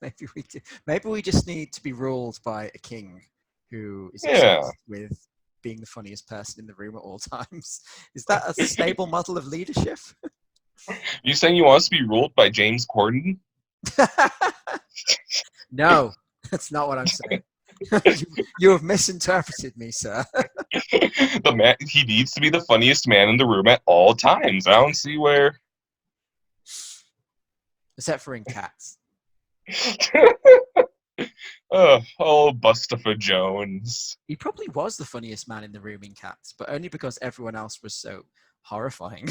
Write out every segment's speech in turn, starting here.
Maybe we do. Maybe we just need to be ruled by a king who is Yeah. obsessed with being the funniest person in the room at all times. Is that a stable model of leadership? You saying you want us to be ruled by James Corden? No, that's not what I'm saying. You have misinterpreted me, sir. The man, he needs to be the funniest man in the room at all times. I don't see where. Except for in Cats. Oh, Bustopher Jones. He probably was the funniest man in the room in Cats, but only because everyone else was so horrifying.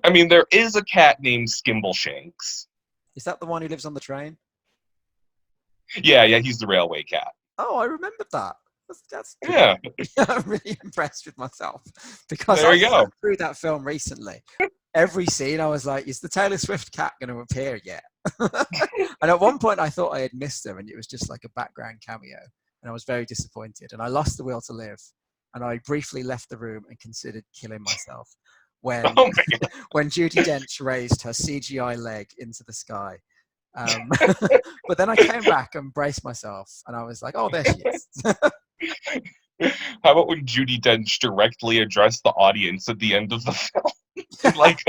I mean, there is a cat named Skimbleshanks. Is that the one who lives on the train? Yeah, yeah, he's the railway cat. Oh, I remembered that. That's good. Yeah, I'm really impressed with myself because there I you sat go. through that film recently. Every scene, I was like, is the Taylor Swift cat going to appear yet? And at one point, I thought I had missed her and it was just like a background cameo. And I was very disappointed. And I lost the will to live. And I briefly left the room and considered killing myself when, Oh my when Judi Dench raised her CGI leg into the sky. Um, but then I came back and braced myself and I was like, oh, there she is. How about when Judi Dench directly addressed the audience at the end of the film? And like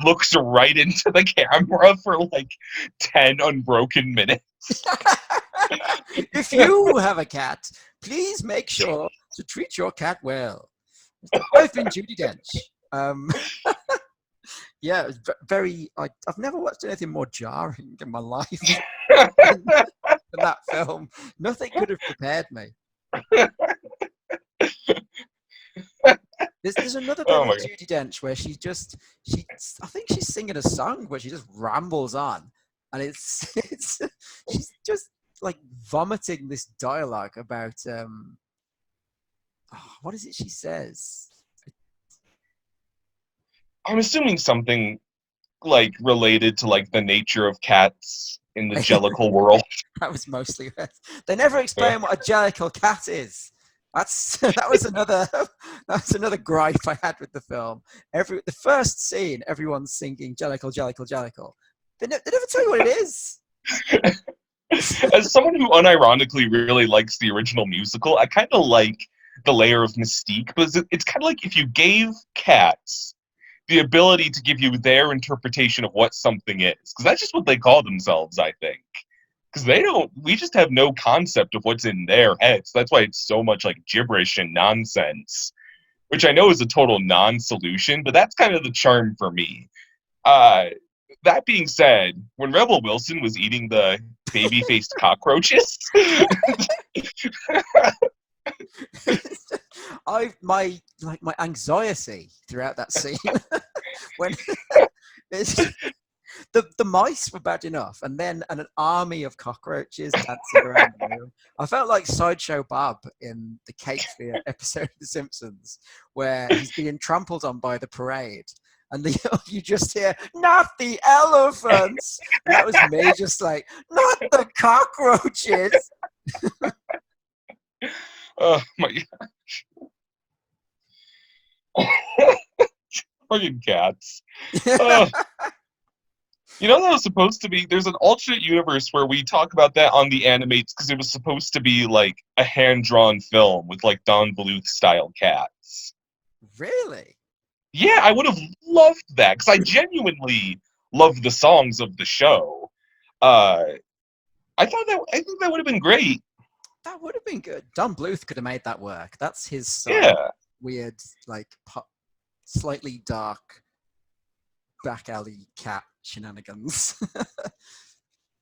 looks right into the camera for like 10 unbroken minutes. If you have a cat, please make sure to treat your cat well. I've been Judi Dench. Yeah, very. I've never watched anything more jarring in my life than, than that film. Nothing could have prepared me. There's another bit Oh with my god. Judi Dench where she I think she's singing a song, but she just rambles on, and it's she's just like vomiting this dialogue about what is it she says? I'm assuming something like related to like the nature of cats in the Jellicle world. That was mostly it. They never Yeah. explain what a jellicle cat is. That was another gripe I had with the film. The first scene, everyone's singing jellicle, jellicle, jellicle. They never tell you what it is. As someone who unironically really likes the original musical, I kind of like the layer of mystique, but it's kind of like if you gave cats the ability to give you their interpretation of what something is, because that's just what they call themselves, I think. Because they don't, we just have no concept of what's in their heads. That's why it's so much like gibberish and nonsense, which I know is a total non-solution, but that's kind of the charm for me. Uh, that being said, when Rebel Wilson was eating the baby-faced cockroaches, My anxiety throughout that scene when it's, the mice were bad enough, and then an army of cockroaches dancing around the room. I felt like Sideshow Bob in the Cape Fear episode of The Simpsons, where he's being trampled on by the parade, and you just hear "not the elephants," and that was me, just like "not the cockroaches." oh my fucking cats. Uh, you know that was supposed to be. There's an alternate universe where we talk about that on the animates because it was supposed to be like a hand drawn film with like Don Bluth style cats. Really? Yeah, I would have loved that because I genuinely love the songs of the show. Uh, I think that would have been great. That would have been good. Don Bluth could have made that work. That's his style. Yeah, Weird, like slightly dark back alley cat shenanigans.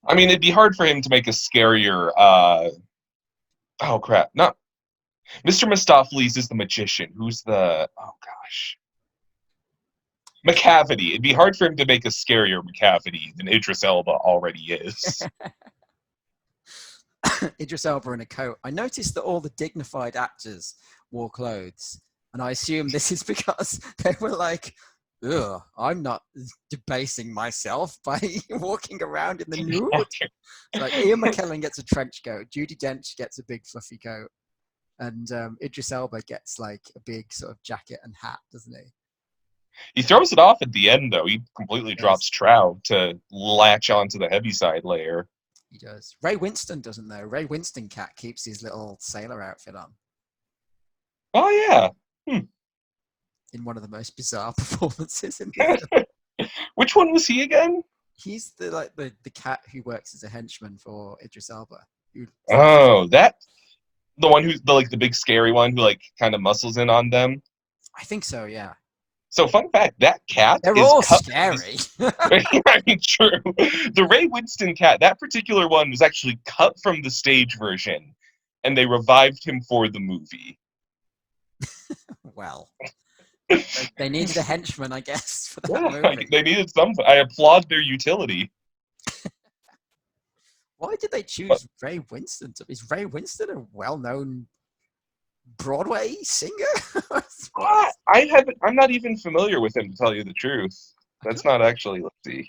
I mean it'd be hard for him to make a scarier. Oh crap, not Mr. Mistopheles is the magician. Who's the oh gosh. McCavity. It'd be hard for him to make a scarier McCavity than Idris Elba already is. Idris Elba in a coat. I noticed that all the dignified actors wore clothes, and I assume this is because they were like, "Ugh, I'm not debasing myself by walking around in the nude." Okay. Like Ian McKellen gets a trench coat, Judi Dench gets a big fluffy coat, and Idris Elba gets like a big sort of jacket and hat, doesn't he? He throws it off at the end, though. He completely Yes, drops trow to latch onto the heaviside layer. he does. Ray Winston doesn't though. Ray Winston cat keeps his little sailor outfit on Oh, yeah. in one of the most bizarre performances in the film. Which one was he again? He's the cat who works as a henchman for Idris Elba. Oh, the one who's the big scary one who kind of muscles in on them. I think so, yeah. So, fun fact: that cat They're is all cut. scary. I mean, true. The Ray Winston cat, that particular one, was actually cut from the stage version, and they revived him for the movie. Well, they needed a henchman, I guess, for that Yeah, movie. they needed something. I applaud their utility. Why did they choose Ray Winston? Is Ray Winston a well-known Broadway singer? I'm not even familiar with him, to tell you the truth. That's not actually. Let's see.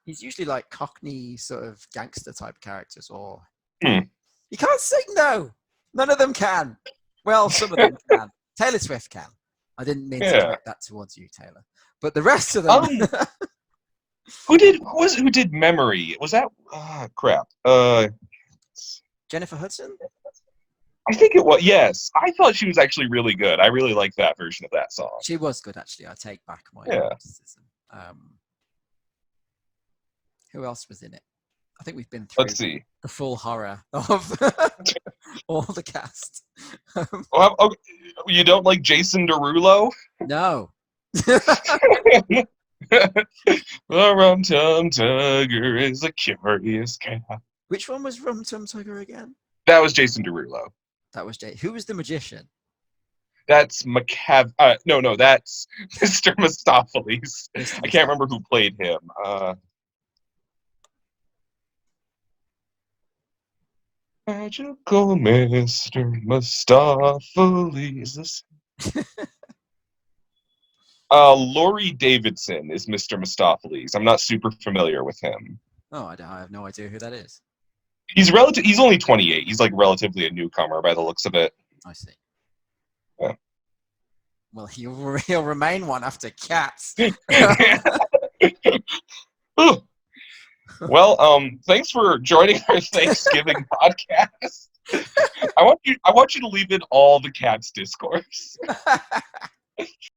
He's usually like Cockney sort of gangster type characters, or Hmm. you can't sing though. None of them can. Well, some of them can. Taylor Swift can. I didn't mean to direct that towards you, Taylor. But the rest of them. Who did Memory? Was that crap? Jennifer Hudson? I think it was. Yes, I thought she was actually really good. I really liked that version of that song. She was good, actually. I take back my criticism. Who else was in it? I think we've been through Let's see. the full horror of all the cast. You don't like Jason Derulo? No. The Rum Tum Tugger is a curious cat. Which one was Rum Tum Tugger again? That was Jason Derulo. That was Jay. Who was the magician? That's no, that's Mr. Mistopheles. I can't remember who played him. Magical Mr. Mistopheles. Laurie Davidson is Mr. Mistopheles. I'm not super familiar with him. Oh, I have no idea who that is. He's only 28. He's relatively a newcomer by the looks of it. I see. Yeah. Well, he'll remain one after Cats. Well, thanks for joining our Thanksgiving podcast. I want you to leave in all the Cats discourse.